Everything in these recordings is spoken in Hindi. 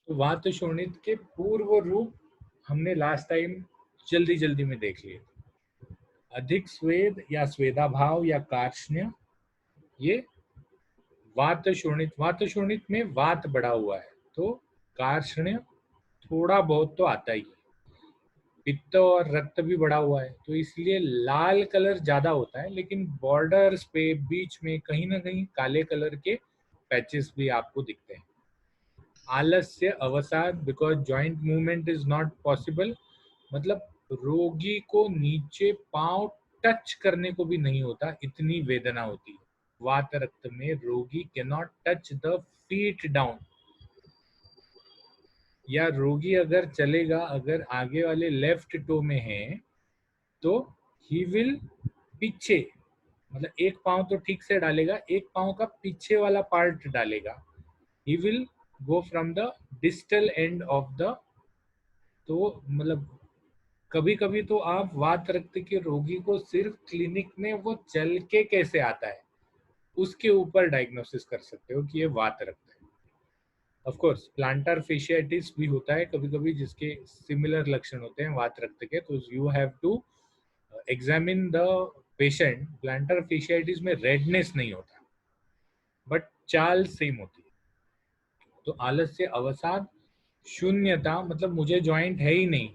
तो वात शोणित के पूर्व रूप हमने लास्ट टाइम जल्दी जल्दी में देख लिए। अधिक स्वेद या स्वेदाभाव या कार्ष्ण्य, ये वात शोणित में वात बढ़ा हुआ है, तो कार्ष्ण्य थोड़ा बहुत तो आता ही है। पित्त और रक्त भी बढ़ा हुआ है, तो इसलिए लाल कलर ज्यादा होता है, लेकिन बॉर्डर्स पे बीच में कहीं ना कहीं काले कलर के पैचेस भी आपको दिखते हैं। आलस्य अवसाद, because joint movement is not possible, मतलब रोगी को नीचे पांव टच करने को भी नहीं होता, इतनी वेदना होती है। वात रक्त में रोगी can not touch the feet down, या रोगी अगर चलेगा, अगर आगे वाले लेफ्ट टो में है तो ही विल पीछे, मतलब एक पांव तो ठीक से डालेगा, एक पांव का पीछे वाला पार्ट डालेगा। He will go from the distal end of the, तो मतलब कभी कभी तो आप वात रक्त के रोगी को सिर्फ क्लिनिक में वो चल के कैसे आता है उसके ऊपर डायग्नोसिस कर सकते हो कि ये वात रक्त है। ऑफ कोर्स प्लांटर फेशियाटिस भी होता है कभी कभी, जिसके सिमिलर लक्षण होते हैं वात रक्त के, तो you have to examine the patient. Plantar fasciitis में रेडनेस नहीं होता, बट चाल सेम होती है। तो आलस्य अवसाद, शून्यता, मतलब मुझे जॉइंट है ही नहीं,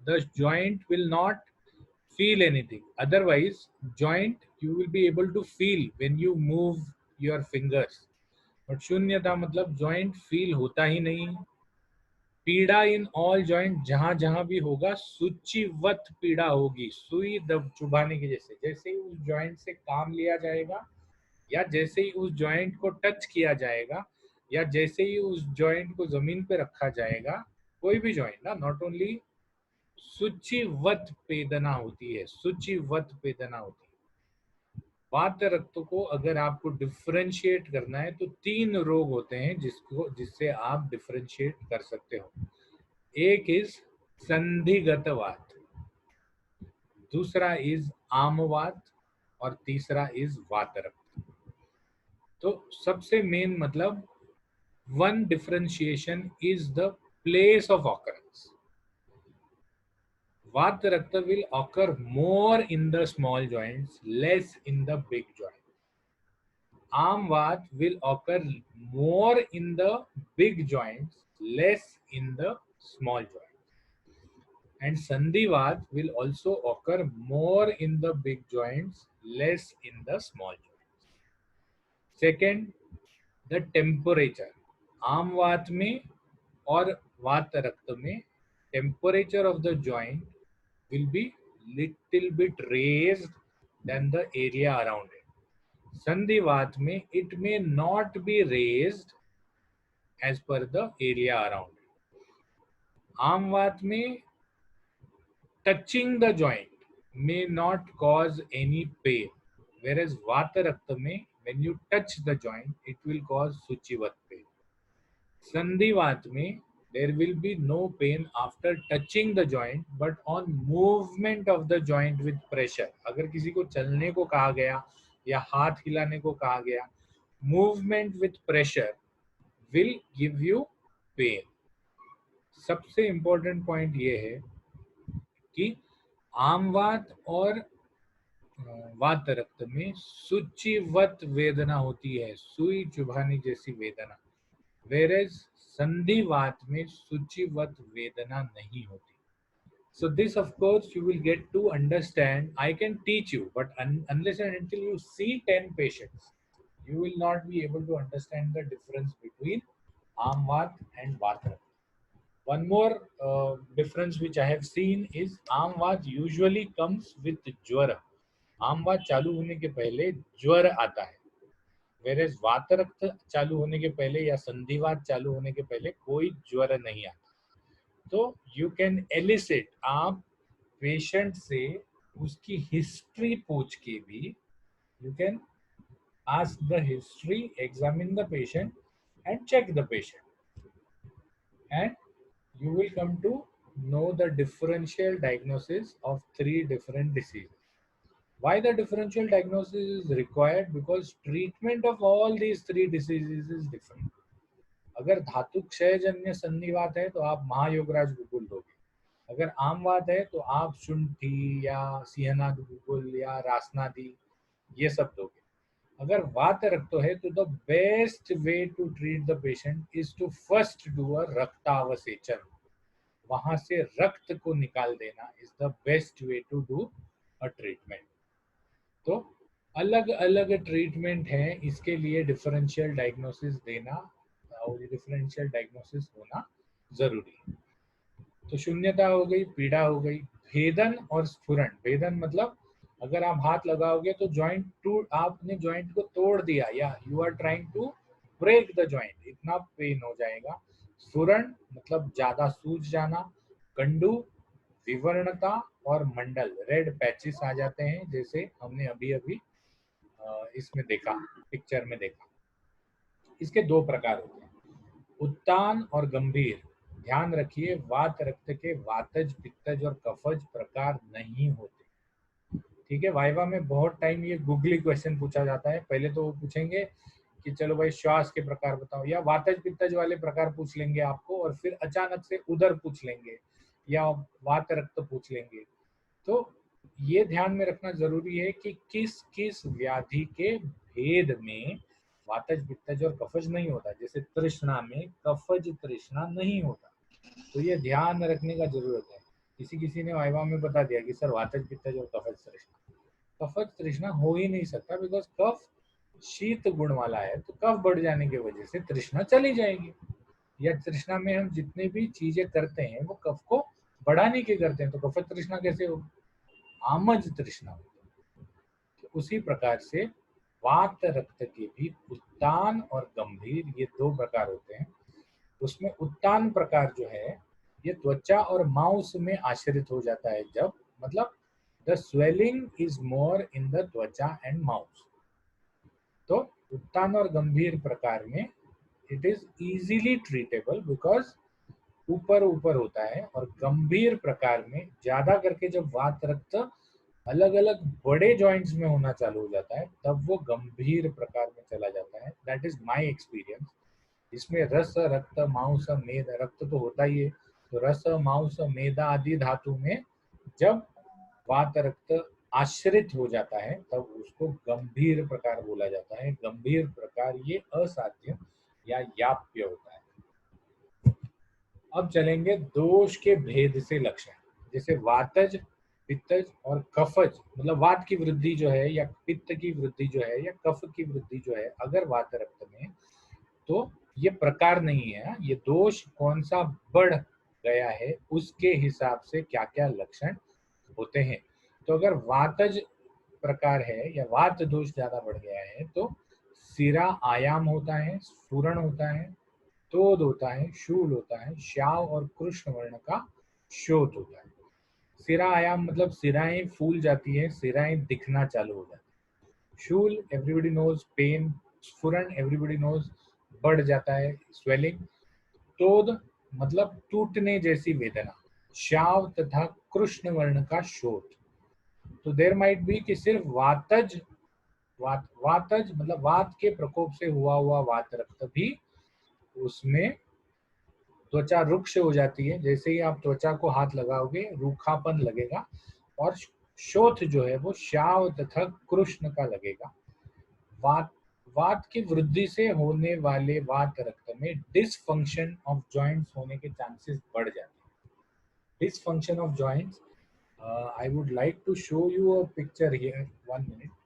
the joint will not feel anything. Otherwise, joint you will be able to feel when you move your fingers. But शून्यता मतलब joint feel होता ही नहीं। पीड़ा इन ऑल जॉइंट, जहां जहां भी होगा सूचीवत पीड़ा होगी, सुई दब चुभाने की जैसे। जैसे ही उस जॉइंट से काम लिया जाएगा, या जैसे ही उस जॉइंट को टच किया जाएगा, या जैसे ही उस जॉइंट को जमीन पे रखा जाएगा, कोई भी जॉइंट ना, नॉट ओनली, सूचीवत वेदना होती है, सूचीवत वेदना होती है। वात रक्त को अगर आपको डिफरेंशिएट करना है तो तीन रोग होते हैं जिससे आप डिफरेंशिएट कर सकते हो। एक इज संधिगत वात, दूसरा इज आमवात, और तीसरा इज वात रक्त। तो सबसे मेन मतलब, one differentiation is the place of occurrence. Vata Rakta will occur more in the small joints, less in the big joint. Amvat will occur more in the big joints, less in the small joints. And Sandhivat will also occur more in the big joints, less in the small joints. Second, the temperature. आमवात में और वात रक्त में temperature of the joint will be little bit raised than the area around it. Sandhivat में it may not be raised as per the area around it. Amvat में touching the joint may not cause any pain, whereas Vata Rakta में when you touch the joint it will cause Suchivat pain. Sandhivat में there will be no pain after touching the joint, but on movement of the joint with pressure. अगर किसी को चलने को कहा गया या हाथ हिलाने को कहा गया, movement with pressure will give you pain. सबसे important point ये है कि आमवात और वात रक्त में सूचीवत वेदना होती है, सुई चुभाने जैसी वेदना, whereas संधिवात में सूचीवत वेदना नहीं होती. So this of course you will get to understand. I can teach you, but unless and until you see 10 patients, you will not be able to understand the difference between Amvat and Vata. One more difference which I have seen is Amvat usually comes with ज्वर. आमवात चालू होने के पहले ज्वर आता है, वेरेज वात रक्त चालू होने के पहले या संधिवात चालू होने के पहले कोई ज्वर नहीं आता. तो यू कैन एलिसिट, आप पेशेंट से उसकी हिस्ट्री पूछ के भी, you can ask the history, examine the patient and check the patient, and you will come to know the differential diagnosis of three different diseases. Why the differential diagnosis is required? Because treatment of all these three diseases is different. अगर धातु क्षयजन्य संधिवात है तो आप महायोगराज गुगुल दोगे। अगर आम वात है तो आप शुंठी या सिंहनाद गुगुल या रासनादी ये सब दोगे। अगर वात रक्त है तो the best way to treat the patient is to first do a रक्तावसेचन। वहां से रक्त को निकाल देना is the best way to do a treatment. तो अलग अलग ट्रीटमेंट है, इसके लिए डिफरेंशियल डायग्नोसिस देना और डिफरेंशियल डायग्नोसिस होना जरूरी है। तो शून्यता हो गई, पीड़ा हो गई। भेदन और स्फुरण। भेदन मतलब अगर आप हाथ लगाओगे तो जॉइंट टूट, आपने जॉइंट को तोड़ दिया या you are trying to break the joint, इतना पेन हो जाएगा। स्फुरण मतलब ज्यादा सूज जाना। कंडू, विवर्णता और मंडल, रेड पैचेस आ जाते हैं, जैसे हमने अभी अभी इसमें देखा, पिक्चर में देखा। इसके दो प्रकार होते हैं, उत्तान और गंभीर। ध्यान रखिए, वात रक्त के वातज, पित्तज और कफज प्रकार नहीं होते। ठीक है, वाइवा में बहुत टाइम ये गूगली क्वेश्चन पूछा जाता है। पहले तो वो पूछेंगे कि चलो भाई श्वास के प्रकार बताओ, या वातज पित्तज वाले प्रकार पूछ लेंगे आपको, और फिर अचानक से उधर पूछ लेंगे या वात रक्त पूछ लेंगे। तो ये ध्यान में रखना जरूरी है कि किस किस व्याधि के भेद में वातज पित्तज और कफज नहीं होता। जैसे तृष्णा में कफज तृष्णा नहीं होता, तो ये ध्यान रखने का जरूरत है। किसी किसी ने वाइवा में बता दिया कि सर वातज पित्तज और कफज तृष्णा। कफज तृष्णा हो ही नहीं सकता, बिकॉज कफ शीत गुण वाला है, तो कफ बढ़ जाने की वजह से तृष्णा चली जाएगी। या तृष्णा में हम जितनी भी चीजें करते हैं वो कफ को बढ़ाने के करते हैं, तो कफज तृष्णा कैसे हो? आमज तृष्णा होती है। तो उसी प्रकार से वात रक्त के भी उत्तान और गंभीर ये दो प्रकार होते हैं। उसमें उत्तान प्रकार जो है ये त्वचा और मांस में आश्रित हो जाता है, जब मतलब the swelling is more in the त्वचा एंड माउस। तो उत्तान और गंभीर प्रकार में it is easily treatable because ऊपर ऊपर होता है, और गंभीर प्रकार में ज्यादा करके जब वात रक्त अलग अलग बड़े जॉइंट्स में होना चालू हो जाता है तब वो गंभीर प्रकार में चला जाता है। That is my experience. इसमें रस रक्त मांस मेद, रक्त तो होता ही है, तो रस मांस मेदा आदि धातु में जब वात रक्त आश्रित हो जाता है तब उसको गंभीर प्रकार बोला जाता है। गंभीर प्रकार ये असाध्य या याप्य होता है। अब चलेंगे दोष के भेद से लक्षण। जैसे वातज, पित्तज और कफज, मतलब वात की वृद्धि जो है या पित्त की वृद्धि जो है या कफ की वृद्धि जो है अगर वात रक्त में, तो ये प्रकार नहीं है, ये दोष कौन सा बढ़ गया है उसके हिसाब से क्या क्या लक्षण होते हैं। तो अगर वातज प्रकार है या वात दोष ज्यादा बढ़ गया है तो सिरा आयाम होता है, स्फुरण होता है, तोद होता है, शूल होता है, श्याव और कृष्ण वर्ण का शोथ होता है। सिरा आयाम मतलब सिराएं फूल जाती है, सिराएं दिखना चालू हो जाती है। शूल एवरीबडी नोज पेन। स्फुरण एवरीबडी नोज बढ़ जाता है, स्वेलिंग। तोद मतलब टूटने जैसी वेदना। श्याव तथा कृष्ण वर्ण का शोथ। तो देर माइट बी कि सिर्फ वातज, वातज मतलब वात के प्रकोप से हुआ वात रक्त भी उसमें त्वचा रुक्ष हो जाती है। जैसे ही आप त्वचा को हाथ लगाओगे रूखापन लगेगा, और शोथ जो है वो श्याव तथा कृष्ण का लगेगा। वात वात की वृद्धि से होने वाले वात रक्त में डिसफंक्शन ऑफ जॉइंट्स होने के चांसेस बढ़ जाते हैं। Dysfunction of joints, I would like to show you a picture here. 1 minute.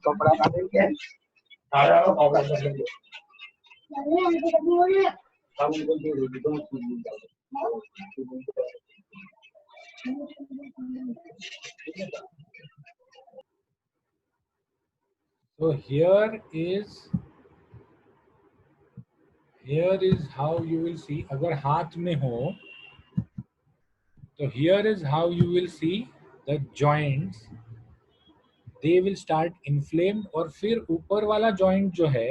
कपड़ा So here is how you will see. अगर हाथ में हो तो here is how you will see the joints, they will start inflamed, और फिर ऊपर वाला जॉइंट जो है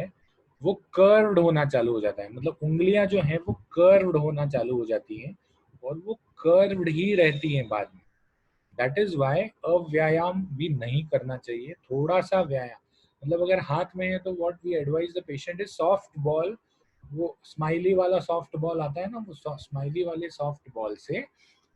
वो कर्व्ड होना चालू हो जाता है, मतलब उंगलियां जो है वो कर्व्ड होना चालू हो जाती हैं और वो कर्व्ड ही रहती हैं बाद में। दैट इज वाई अव्यायाम भी नहीं करना चाहिए, थोड़ा सा व्यायाम, मतलब अगर हाथ में है तो what we advise the patient is soft ball, वो स्माइली वाला सॉफ्ट बॉल आता है ना, वो स्माइली वाले सॉफ्ट बॉल से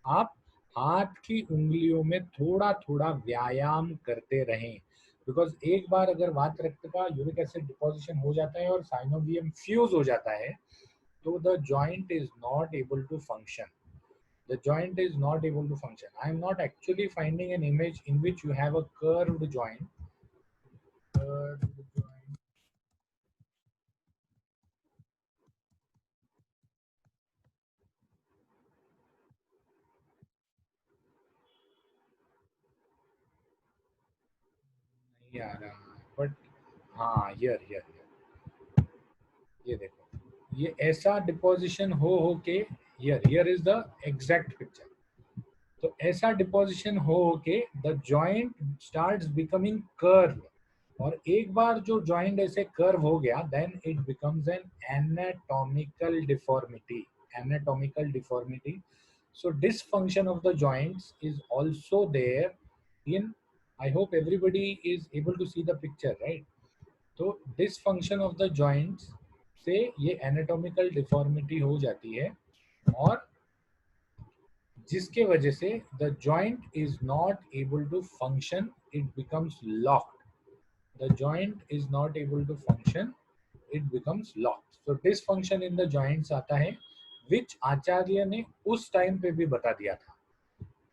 आप हाथ की उंगलियों में थोड़ा थोड़ा व्यायाम करते रहें। बिकॉज एक बार अगर वात रक्त का यूरिक एसिड डिपोजिशन हो जाता है और साइनोवियम फ्यूज हो जाता है तो the joint is not able to function, the joint is not able to function. I am not actually finding an image in which you have a curved joint. Curved joint. नहीं आ रहा, but हाँ here ये देखो, ये ऐसा डिपोजिशन हो के here is the exact picture. तो ऐसा डिपोजिशन हो के the joint starts becoming curve, और एक बार जो जॉइंट ऐसे कर्व हो गया then it becomes an anatomical deformity, anatomical deformity. So dysfunction of the joints is also there in, I hope everybody is able to see the picture, right? तो dysfunction of the joints से ये anatomical deformity हो जाती है और जिसके वजह से the joint is not able to function, it becomes locked, the joint is not able to function, it becomes locked. So dysfunction in the joints आता है विच आचार्य ने उस टाइम पे भी बता दिया था।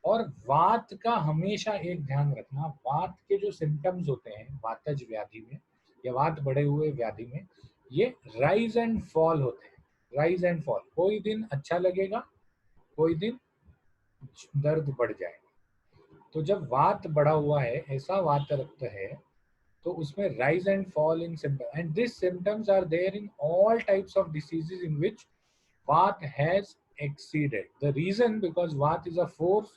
और वात का हमेशा एक ध्यान रखना, वात के जो सिम्टम्स होते हैं वातज व्याधि में या वात बढ़े हुए व्याधि में, ये राइज एंड फॉल होते हैं, राइज एंड फॉल, कोई दिन अच्छा लगेगा कोई दिन दर्द बढ़ जाएगा। तो जब वात बढ़ा हुआ है, ऐसा वात रक्त है, तो उसमें rise and fall in symptoms, and these symptoms are there in all types of diseases in which Vata has exceeded. The reason, because Vata is a force,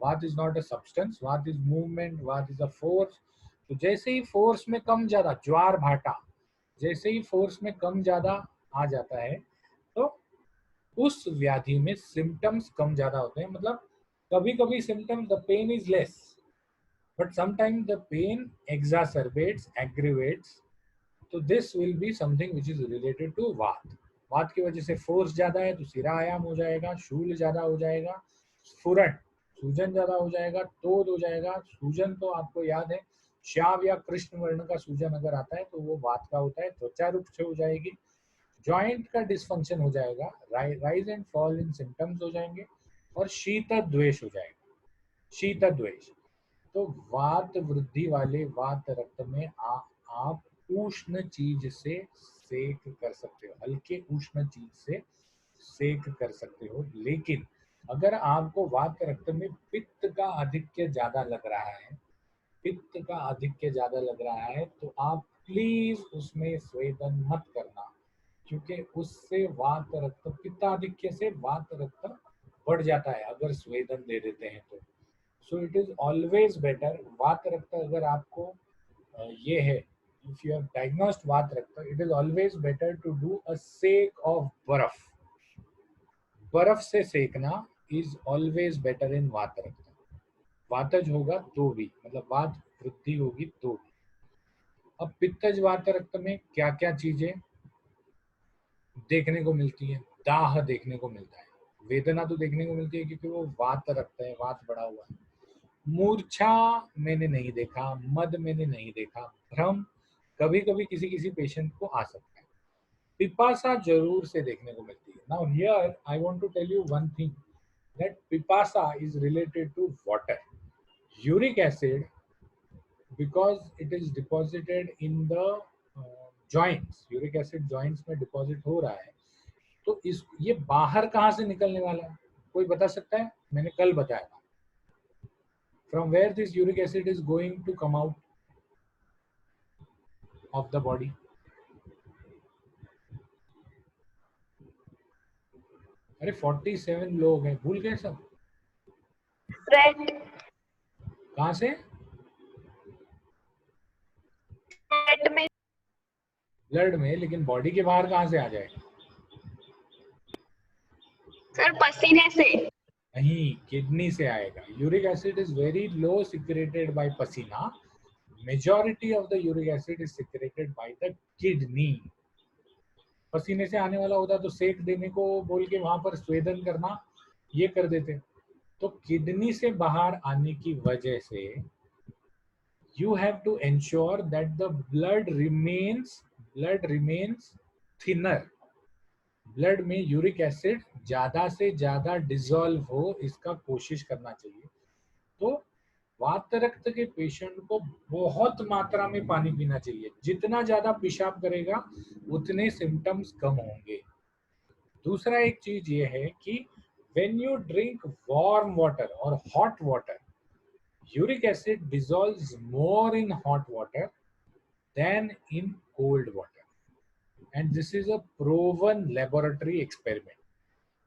Vata is not a substance, Vata is movement, Vata is a force. तो जैसे ही फोर्स में कम ज्यादा, ज्वार भाटा, जैसे ही फोर्स में कम ज्यादा आ जाता है तो उस व्याधि में सिम्टम्स कम ज्यादा होते हैं। मतलब कभी कभी symptoms the pain is less, but sometimes the pain exacerbates, aggravates. तो this will be something which is related to वात। वात की वजह से फोर्स ज्यादा है तो सिरा आयाम हो जाएगा, शूल ज्यादा हो जाएगा, स्फुरण सूजन ज्यादा हो जाएगा, तोद हो जाएगा। सूजन तो आपको याद है, श्याव या कृष्ण वर्ण का सूजन अगर आता है तो वो वात का होता है, त्वचा रूप से हो जाएगी, जॉइंट का डिस्फंक्शन हो जाएगा, rise and fall in symptoms हो जाएंगे, और शीत द्वेष हो जाएगा, शीत द्वेष। तो वात वृद्धि वाले वात रक्त में आप उष्ण चीज से सेक कर सकते हो, हल्के उष्ण चीज से सेक कर सकते हो। लेकिन अगर आपको वात रक्त में पित्त का आधिक्य ज्यादा लग रहा है, पित्त का आधिक्य ज्यादा लग रहा है, तो आप प्लीज उसमें स्वेदन मत करना, क्योंकि उससे वात रक्त, पित्ताधिक्य से वात रक्त बढ़ जाता है अगर स्वेदन दे देते हैं तो। So it is always better, वात रक्त अगर आपको ये है, if you have diagnosed vata rakta, it is always better to do a sek of barf, बर्फ से सेकना इज ऑलवेज बेटर इन वात रक्त। वातज होगा तो भी, मतलब वात वृद्धि होगी तो भी। अब पित्तज वात रक्त में क्या क्या चीजें देखने को मिलती है? दाह देखने को मिलता है, वेदना तो देखने को मिलती है क्योंकि वो वात रक्त है, वात बढ़ा हुआ है। मूर्छा मैंने नहीं देखा, मद मैंने नहीं देखा, भ्रम कभी कभी किसी किसी पेशेंट को आ सकता है, पिपासा जरूर से देखने को मिलती है। Now here I want to tell you one thing, that पिपासा is related to water, uric acid, because it is deposited in the joints, uric acid joints में डिपॉजिट हो रहा है, तो इस ये बाहर कहाँ से निकलने वाला है? कोई बता सकता है? मैंने कल बताया था। From where this uric acid is going to come out of the body? अरे 47 लोग हैं, भूल गए सब? ब्लड कहाँ से? में ब्लड में, लेकिन बॉडी के बाहर कहाँ से आ जाएगा? सर पसीने से। नहीं, किडनी से आएगा। Uric acid is very low secreted by पसीना, majority of the uric acid is secreted by the kidney. पसीने से आने वाला होता तो सेक देने को बोल के वहां पर स्वेदन करना ये कर देते। तो किडनी से बाहर आने की वजह से you have to ensure that the blood remains thinner. Blood में यूरिक एसिड ज्यादा से ज्यादा डिसॉल्व हो, इसका कोशिश करना चाहिए। तो वात रक्त के पेशेंट को बहुत मात्रा में पानी पीना चाहिए। जितना ज्यादा पेशाब करेगा उतने सिम्टम्स कम होंगे। दूसरा एक चीज ये है कि when you drink warm water और hot water, uric acid dissolves more in hot water than in cold water, and this is a proven laboratory experiment.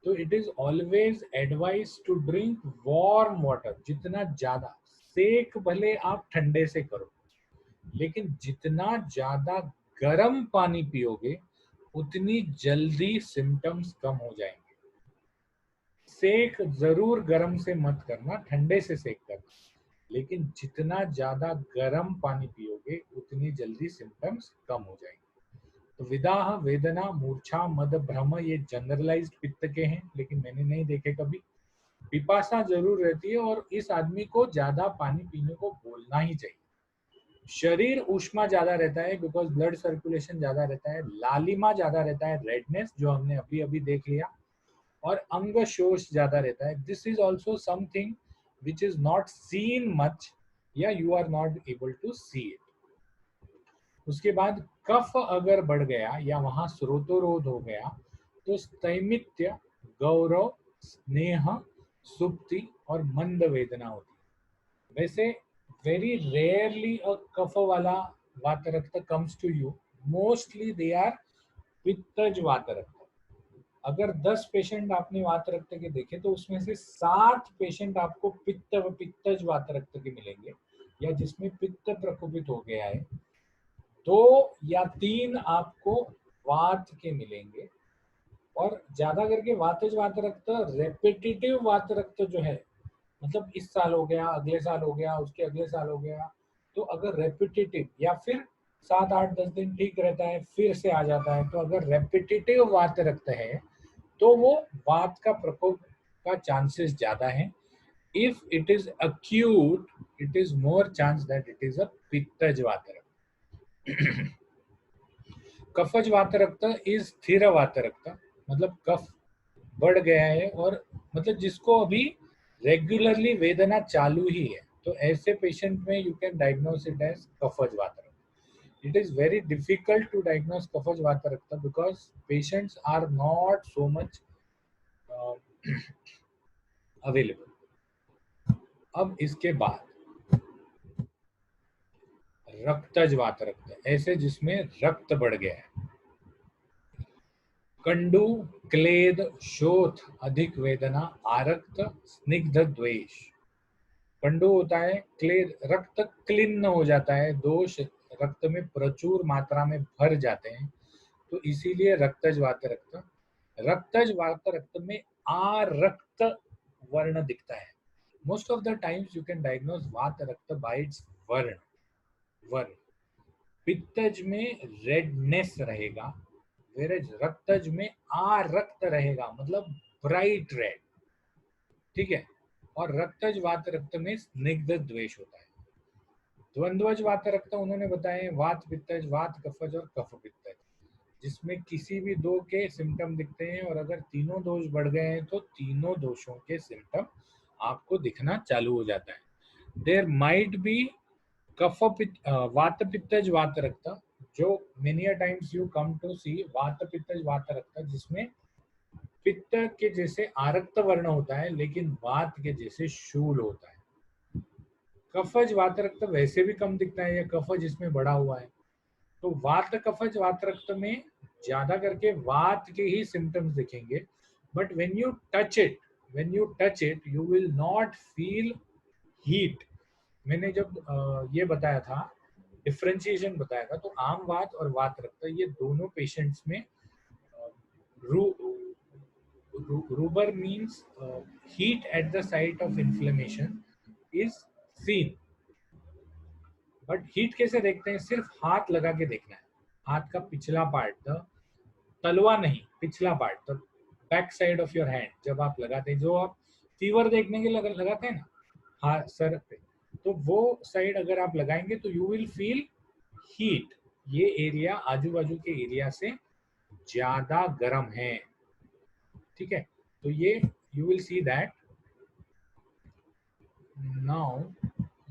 So it is always advised to drink warm water. जितना ज्यादा सेक भले आप ठंडे से करो, लेकिन जितना ज्यादा गर्म पानी पियोगे उतनी जल्दी सिम्टम्स कम हो जाएंगे। सेक जरूर गर्म से मत करना, ठंडे से सेक करना, लेकिन जितना ज्यादा गर्म पानी पियोगे उतनी जल्दी सिम्टम्स कम हो जाएंगे। तो विदाह, वेदना, मूर्छा, मद, भ्रम ये जनरलाइज्ड पित्त के हैं, लेकिन मैंने नहीं देखे कभी। पिपासा जरूर रहती है और इस आदमी को ज्यादा पानी पीने को बोलना ही चाहिए। शरीर ऊष्मा ज्यादा रहता है बिकॉज ब्लड सर्कुलेशन ज्यादा रहता है। लालिमा ज्यादा रहता है, रेडनेस, जो हमने अभी अभी देख लिया। और अंग शोष ज्यादा रहता है। This is also something which is not seen much, या you are not able to see it. उसके बाद कफ अगर बढ़ गया या वहां स्रोतोरोध हो गया तो स्थैमित्य, गौरव, स्नेह, सुप्ति और मंद वेदना होती है। वैसे वेरी रेयरली अ कफ वाला वात रक्त comes to you, mostly they are पित्तज वात रक्त। अगर 10 पेशेंट आपने वात रक्त के देखे तो उसमें से 7 पेशेंट आपको पित्तज वात रक्त के मिलेंगे, या जिसमें पित्त प्रकोपित हो गया है। 2 या 3 आपको वात के मिलेंगे। और ज्यादा करके वातज वात रक्त, रेपिटेटिव वात रक्त जो है, मतलब इस साल हो गया, अगले साल हो गया, उसके अगले साल हो गया, तो अगर रेपिटेटिव या फिर 7-8-10 दिन ठीक रहता है फिर से आ जाता है, तो अगर रेपिटेटिव वात रक्त है तो वो वात का प्रकोप का चांसेस ज्यादा है। If it is acute, it is more chance that it is a पित्तज वात रक्त। कफज वात रक्त इज स्थिर वात रक्त, मतलब कफ बढ़ गया है और मतलब जिसको अभी रेगुलरली वेदना चालू ही है, तो ऐसे पेशेंट में you can diagnose it as कफज वात रक्त। It is very difficult to diagnose कफज वात रक्त because patients are not so much available. अब इसके बाद रक्तज वात रक्त, ऐसे जिसमें रक्त बढ़ गया है। कंडू, क्लेद, शोथ, अधिक वेदना, आरक्त, स्निग्ध द्वेष। कंडू होता है, क्लेद रक्त क्लिन्न हो जाता है, दोष रक्त में प्रचुर मात्रा में भर जाते हैं, तो इसीलिए रक्तज वात रक्त। रक्तज वात रक्त में आरक्त वर्ण दिखता है। Most of the times you can diagnose वात रक्त बाय इट्स वर्ण। पित्तज में रेडनेस रहेगा, वेरेज रक्तज में आरक्त रहेगा, मतलब ब्राइट रेड, ठीक है। और रक्तज वात रक्त में स्निग्ध द्वेष होता है। द्वंद्वज वात रक्त उन्होंने बताए वात पित्तज, वात कफज और कफ पित्तज, जिसमें किसी भी 2 के सिम्टम दिखते हैं, और अगर तीनों दोष बढ़ गए हैं तो तीनों दोषों के सिम्टम आपको दिखना चालू हो जाता है। देयर माइट बी वात पित्तज वात रक्त, जो many a times you come to see वात पित्त वात रक्त, जिसमें पित्त के जैसे आरक्त वर्ण होता है लेकिन वात के जैसे शूल होता है। कफज वात रक्त वैसे भी कम दिखता है, या कफज इसमें बड़ा हुआ है। तो वात कफज वात रक्त में ज्यादा करके वात के ही सिम्टम्स दिखेंगे, but when you touch it you will not feel heat. मैंने जब ये बताया था, डिफरेंशिएशन बताया था, तो आम वात और वात रक्त ये दोनों पेशेंट्स में rubor means heat at the site of inflammation is seen. But heat कैसे देखते हैं? सिर्फ हाथ लगा के देखना है, हाथ का पिछला पार्ट, तलवा नहीं, पिछला part, the back side of your hand जब आप लगाते हैं, जो आप फीवर देखने के लगाते हैं ना हाथ सर पे, तो वो साइड अगर आप लगाएंगे तो यू विल फील हीट। ये एरिया आजू बाजू के एरिया से ज्यादा गर्म है, ठीक है। तो ये you will see that. Now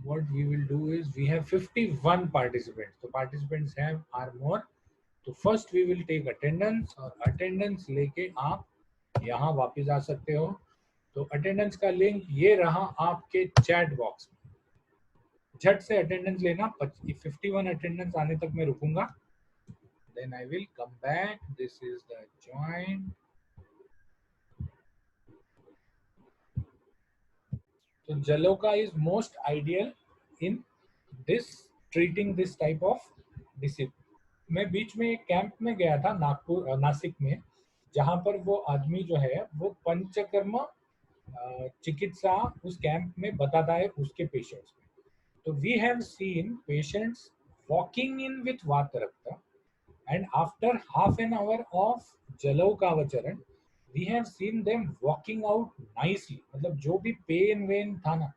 what we will do is we have 51 participants, so participants are more, तो first we will take attendance, और अटेंडेंस लेके आप यहाँ वापस आ सकते हो। तो अटेंडेंस का लिंक ये रहा आपके चैट बॉक्स में, झट से अटेंडेंस लेना। 51 अटेंडेंस आने तक मैं रुकूंगा, then I will come back. This is the joint. तो जलोका is most ideal in this treating this type of disease. मैं बीच में एक कैंप में गया था नासिक में, जहां पर वो आदमी जो है वो पंचकर्म चिकित्सा उस कैंप में बताता है उसके पेशेंट्स में। तो we have seen patients walking in with वात रक्त, and after half an hour of जलौकावचरण we have seen them walking out nicely. मतलब जो भी पेन वेन था ना,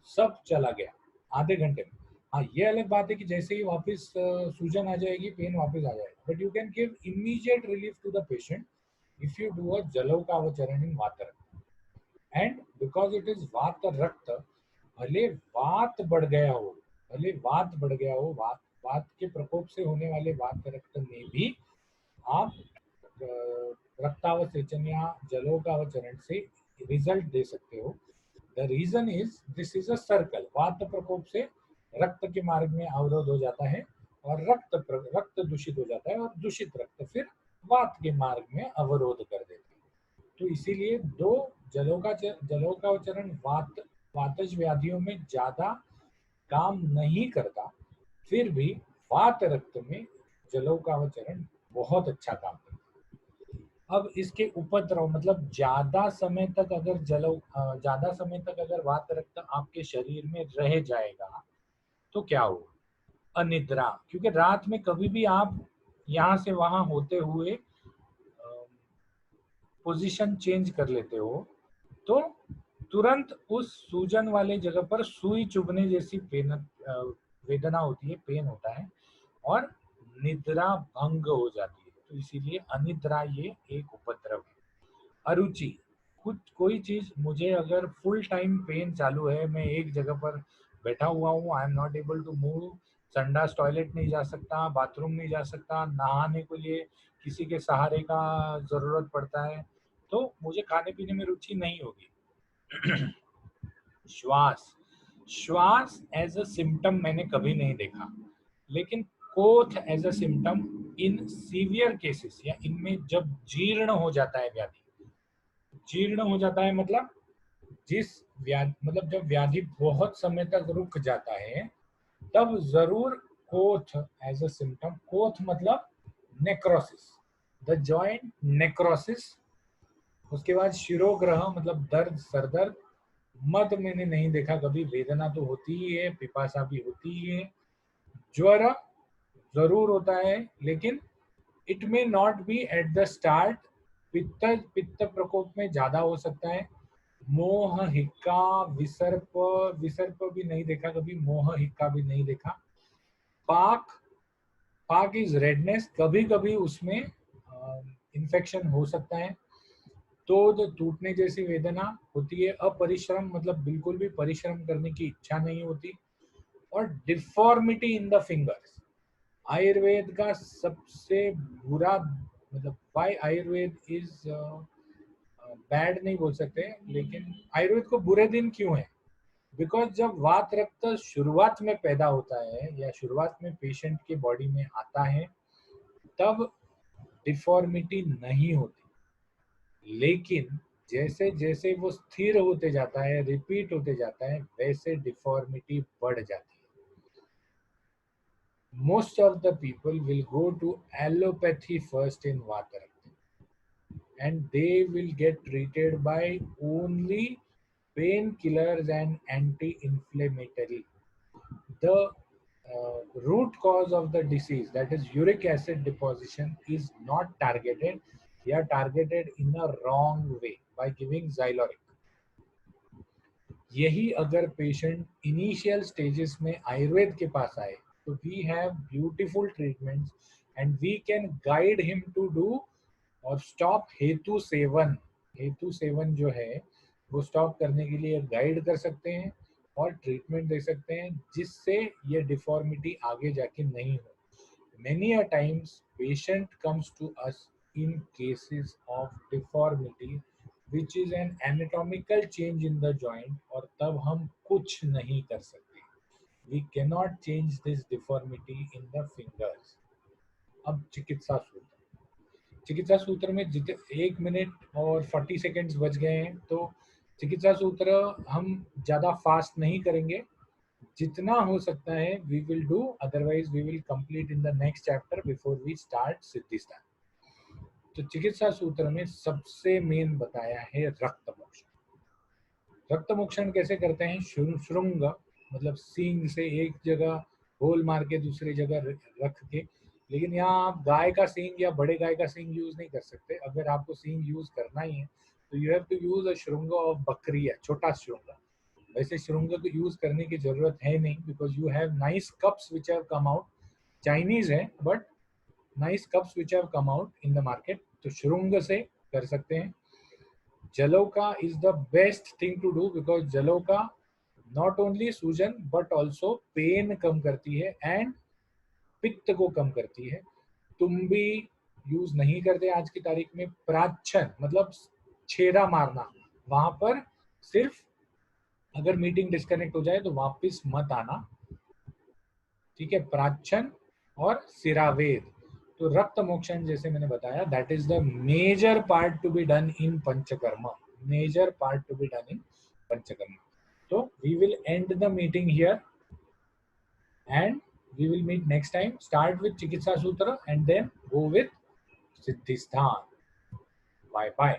सब चला गया आधे घंटे में। हाँ, ये अलग बात है कि जैसे ही वापस सूजन आ जाएगी, पेन वापस आ जाएगा, but you can give immediate relief to the patient if you do a जलौकावचरण इन वात रक्त। एंड बिकॉज इट इज वात रक्त, भले वात बढ़ गया हो, वात वात के प्रकोप से होने वाले वात रक्त में भी आप रक्तावसेचन या जलोकावचरण से रिजल्ट दे सकते हो। The reason is this is a circle. वात प्रकोप से रक्त के मार्ग में अवरोध हो जाता है, और रक्त दूषित हो जाता है, और दूषित रक्त फिर वात के मार्ग में अवरोध कर देते हैं। तो इसीलिए दो जलोकावचरण वातज व्याधियों में ज्यादा काम नहीं करता, फिर भी वात रक्त में जलोकावचरण बहुत अच्छा काम करता है। अब इसके उपद्रव, मतलब ज्यादा समय तक अगर वात रक्त आपके शरीर में रह जाएगा तो क्या होगा? अनिद्रा, क्योंकि रात में कभी भी आप यहाँ से वहां होते हुए पोजीशन चेंज कर लेते हो, तो तुरंत उस सूजन वाले जगह पर सुई चुभने जैसी वेदना होती है, पेन होता है, और निद्रा भंग हो जाती है। तो इसीलिए अनिद्रा ये एक उपद्रव है। अरुचि, कुछ कोई चीज, मुझे अगर फुल टाइम पेन चालू है, मैं एक जगह पर बैठा हुआ हूँ, I am not able to move, संडास टॉयलेट नहीं जा सकता, बाथरूम नहीं जा सकता, नहाने के लिए किसी के सहारे का जरूरत पड़ता है, तो मुझे खाने पीने में रुचि नहीं होगी। श्वास एज अ सिम्टम मैंने कभी नहीं देखा, लेकिन koth as a symptom in severe cases, या इनमें जब जीर्ण हो जाता है व्याधि, जीर्ण हो जाता है मतलब जब व्याधि बहुत समय तक रुक जाता है, तब जरूर कोथ एज अ सिम्टम। कोथ मतलब नेक्रोसिस, द जॉइंट नेक्रोसिस। उसके बाद शिरोग्रह मतलब दर्द, सरदर्द। मद मैंने नहीं देखा कभी, वेदना तो होती ही है, पिपासा भी होती ही है। ज्वर जरूर होता है, लेकिन it may not be at the start. पित्त प्रकोप में ज्यादा हो सकता है। मोह हिक्का, विसर्प, विसर्प भी नहीं देखा कभी, मोह हिक्का भी नहीं देखा। पाक, पाक इज रेडनेस, कभी कभी उसमें इन्फेक्शन हो सकता है। तो जो टूटने जैसी वेदना होती है। अपरिश्रम मतलब बिल्कुल भी परिश्रम करने की इच्छा नहीं होती। और deformity in the fingers, Ayurveda का सबसे बुरा, मतलब वाई आयुर्वेद इज बैड नहीं बोल सकते, लेकिन आयुर्वेद को बुरे दिन क्यों है? बिकॉज जब वात रक्त शुरुआत में पैदा होता है या शुरुआत में पेशेंट की बॉडी में आता है, तब डिफॉर्मिटी नहीं होती, लेकिन जैसे जैसे वो स्थिर होते जाता है, रिपीट होते जाता है, वैसे डिफॉर्मिटी बढ़ जाती है. Most of the people will go to allopathy first in Vata Rakta, and they will get treated by only painkillers and anti-inflammatory. The root cause of the disease, that is uric acid deposition, is not targeted. They are targeted in a wrong way by giving Xyloric. यही अगर पेशेंट इनिशियल स्टेजेस में आयुर्वेद के पास आए, तो we have beautiful treatments and we can guide him to do और स्टॉप हेतु सेवन. हेतु सेवन जो है वो स्टॉप करने के लिए गाइड कर सकते हैं और ट्रीटमेंट दे सकते हैं, जिससे ये डिफॉर्मिटी आगे जाके नहीं हो. Many a times patient comes to us in cases of deformity which is an anatomical change in the joint, और तब हम कुछ नहीं कर सकते. We cannot change this deformity in the fingers. अब चिकित्सा सूत्र. चिकित्सा सूत्र में 1 मिनट और 40 सेकेंड्स बच गए हैं, तो चिकित्सा सूत्र हम ज़्यादा फास्ट नहीं करेंगे. जितना हो सकता है we will do, otherwise we will complete in the next chapter before we start Siddhisthana. तो चिकित्सा सूत्र में सबसे मेन बताया है रक्त मोक्षण. रक्त मोक्षण कैसे करते हैं? श्रृंग मतलब सींग से एक जगह होल मार के दूसरी जगह रख के. लेकिन यहाँ आप गाय का सींग या बड़े गाय का सींग यूज नहीं कर सकते. अगर आपको सींग यूज करना ही है तो you have to use a shring of bakri, छोटा श्रृंग. वैसे श्रृंग को यूज करने की जरूरत है नहीं, because you have nice cups which have come out. Chinese है but nice cups which have come out in the market, तो श्रृंग से कर सकते हैं. जलोका is the best thing to do, because जलोका नॉट ओनली सूजन बट ऑल्सो पेन कम करती है एंड पित्त को कम करती है. तुम भी यूज नहीं करते आज की तारीख में. प्राच्छन मतलब छेदा मारना, वहां पर सिर्फ अगर मीटिंग डिस्कनेक्ट हो जाए तो वापस मत आना, ठीक है. प्राच्छन और सिरावेद. तो रक्त मोक्षण जैसे मैंने बताया, that is the major part to be done in Panchakarma. Major part to be done in Panchakarma. So we will end the meeting here and we will meet next time. Start with Chikitsa Sutra and then go with Siddhisthan. Bye bye.